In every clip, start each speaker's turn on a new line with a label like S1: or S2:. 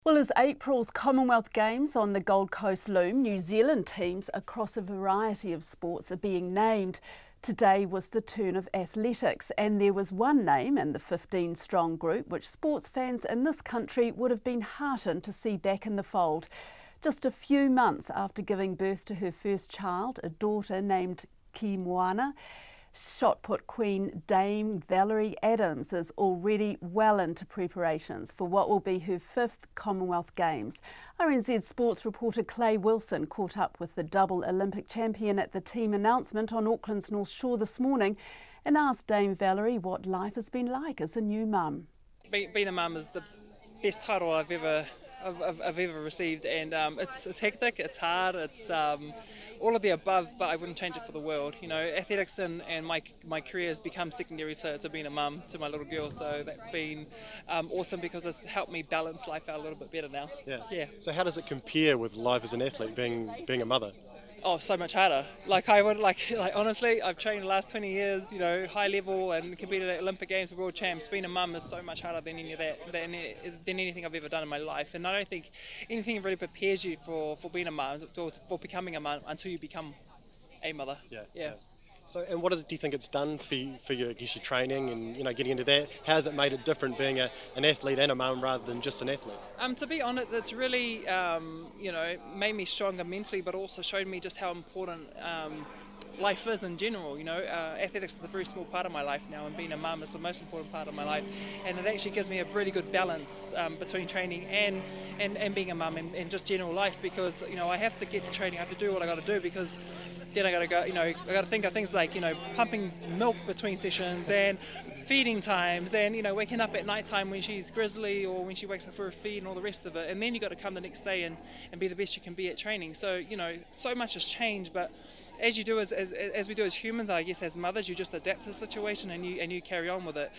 S1: Well, as April's Commonwealth Games on the Gold Coast loom, New Zealand teams across a variety of sports are being named. Today was the turn of athletics, and there was one name in the 15-strong group which sports fans in this country would have been heartened to see back in the fold. Just a few months after giving birth to her first child, a daughter named Ki Moana, shot put queen Dame Valerie Adams is already well into preparations for what will be her 5th Commonwealth Games. RNZ sports reporter Clay Wilson caught up with the double Olympic champion at the team announcement on Auckland's North Shore this morning and asked Dame Valerie what life has been like as a new mum.
S2: Being a mum is the best title I've ever received, and it's hectic, it's hard, it's all of the above, but I wouldn't change it for the world. You know, athletics and my career has become secondary to being a mum to my little girl, so that's been awesome because it's helped me balance life out a little bit better now. Yeah.
S3: So how does it compare with life as an athlete, being a mother?
S2: Oh, so much harder. Like honestly, I've trained the last 20 years, you know, high level and competed at Olympic Games and World Champs. Being a mum is so much harder than than anything I've ever done in my life. And I don't think anything really prepares you for being a mum, for becoming a mum, until you become a mother. Yeah.
S3: So, and what do you think it's done for your, I guess, your training and getting into that? How has it made it different being an athlete and a mum rather than just an athlete?
S2: To be honest, it's really made me stronger mentally, but also showed me just how important life is in general. Athletics is a very small part of my life now, and being a mum is the most important part of my life. And it actually gives me a really good balance between training and being a mum and just general life, because I have to get to training, I have to do what I got to do, because then I got to go. I got to think of things like pumping milk between sessions and feeding times, and waking up at night time when she's grizzly or when she wakes up for a feed and all the rest of it. And then you got to come the next day and be the best you can be at training. So so much has changed, but as you do as we do as humans, I guess as mothers, you just adapt to the situation and you carry on with it.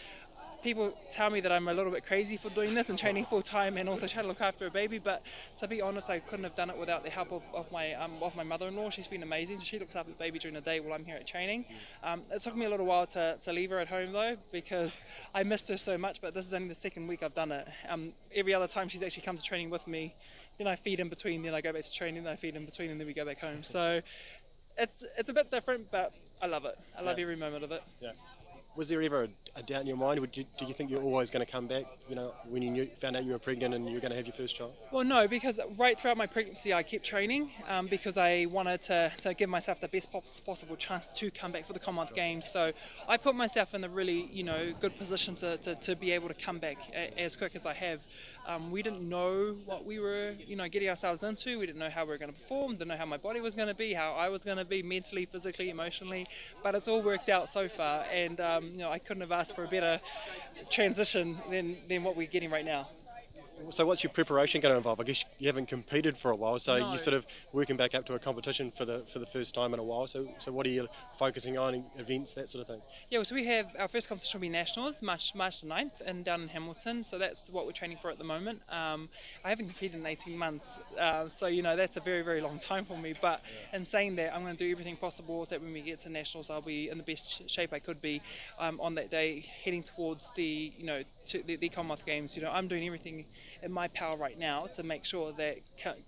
S2: People tell me that I'm a little bit crazy for doing this and training full time and also trying to look after a baby, but to be honest, I couldn't have done it without the help of my mother-in-law. She's been amazing. She looks after the baby during the day while I'm here at training. It took me a little while to leave her at home though, because I missed her so much, but this is only the second week I've done it. Every other time she's actually come to training with me, then I feed in between, then I go back to training, then I feed in between, and then we go back home. So it's a bit different, but I love it. I love every moment of it.
S3: Yeah. Was there ever a doubt in your mind? Do you think you're always going to come back, when you found out you were pregnant and you were going to have your first child?
S2: Well, no, because right throughout my pregnancy I kept training because I wanted to give myself the best possible chance to come back for the Commonwealth Games. So I put myself in a really, good position to be able to come back as quick as I have. We didn't know what we were, getting ourselves into. We didn't know how we were going to perform, didn't know how my body was going to be, how I was going to be mentally, physically, emotionally, but it's all worked out so far, and I couldn't have asked for a better transition than what we're getting right now.
S3: So what's your preparation going to involve? I guess you haven't competed for a while, so
S2: No.
S3: you're sort of working back up to a competition for the first time in a while. So what are you focusing on, events, that sort of thing?
S2: Yeah, so we have our first competition will be Nationals, March the 9th, and down in Hamilton. So that's what we're training for at the moment. I haven't competed in 18 months, so that's a very, very long time for me. But in saying that, I'm going to do everything possible that when we get to Nationals, I'll be in the best shape I could be on that day, heading towards the the Commonwealth Games. I'm doing everything in my power right now to make sure that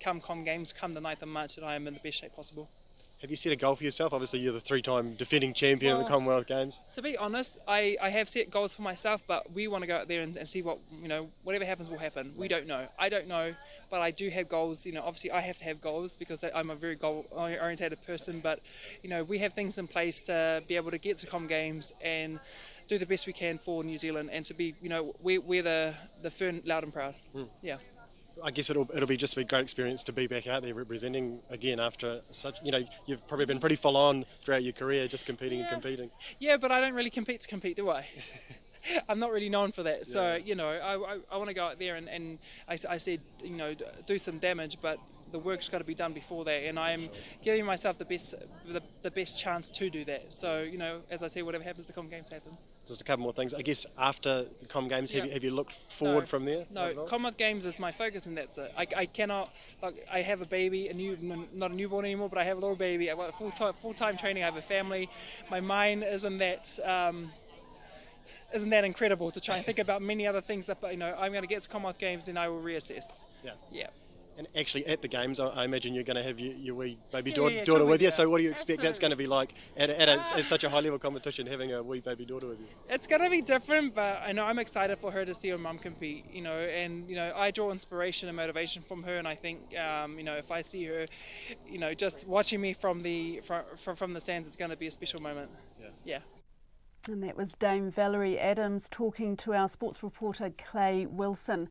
S2: come Com Games, come the 9th of March, that I am in the best shape possible.
S3: Have you set a goal for yourself? Obviously, you're the 3-time defending champion of the Commonwealth Games.
S2: To be honest, I have set goals for myself, but we want to go out there and see what, whatever happens will happen. We don't know. I don't know, but I do have goals. Obviously I have to have goals because I'm a very goal-orientated person, but, we have things in place to be able to get to Com Games and do the best we can for New Zealand, and to be, we're the firm, loud and proud. Yeah.
S3: I guess it'll be just a great experience to be back out there representing again after such, you've probably been pretty full on throughout your career, just competing and competing.
S2: Yeah, but I don't really compete to compete, do I? I'm not really known for that. So, I want to go out there and I said, do some damage, but the work's got to be done before that, and I am giving myself the best chance to do that. So, as I say, whatever happens, the Com Games happen.
S3: Just a couple more things. I guess after the Com Games, have you looked forward from there?
S2: No, Commonwealth Games is my focus, and that's it. I cannot, I have a baby, not a newborn anymore, but I have a little baby. I've got full-time training. I have a family. My mind isn't that incredible to try and think about many other things that, I'm going to get to Commonwealth Games, then I will reassess. Yeah.
S3: And actually, at the games, I imagine you're going to have your wee baby
S2: Yeah,
S3: daughter,
S2: yeah,
S3: daughter
S2: she'll be
S3: with you.
S2: there.
S3: So, what do you expect that's
S2: Absolutely.
S3: going to be like at such a high level competition, having a wee baby daughter with you?
S2: It's going to be different, but I know I'm excited for her to see her mum compete, you know, and, you know, I draw inspiration and motivation from her, and I think, you know, if I see her, you know, just watching me from the stands, it's going to be a special moment. Yeah.
S1: And that was Dame Valerie Adams talking to our sports reporter Clay Wilson.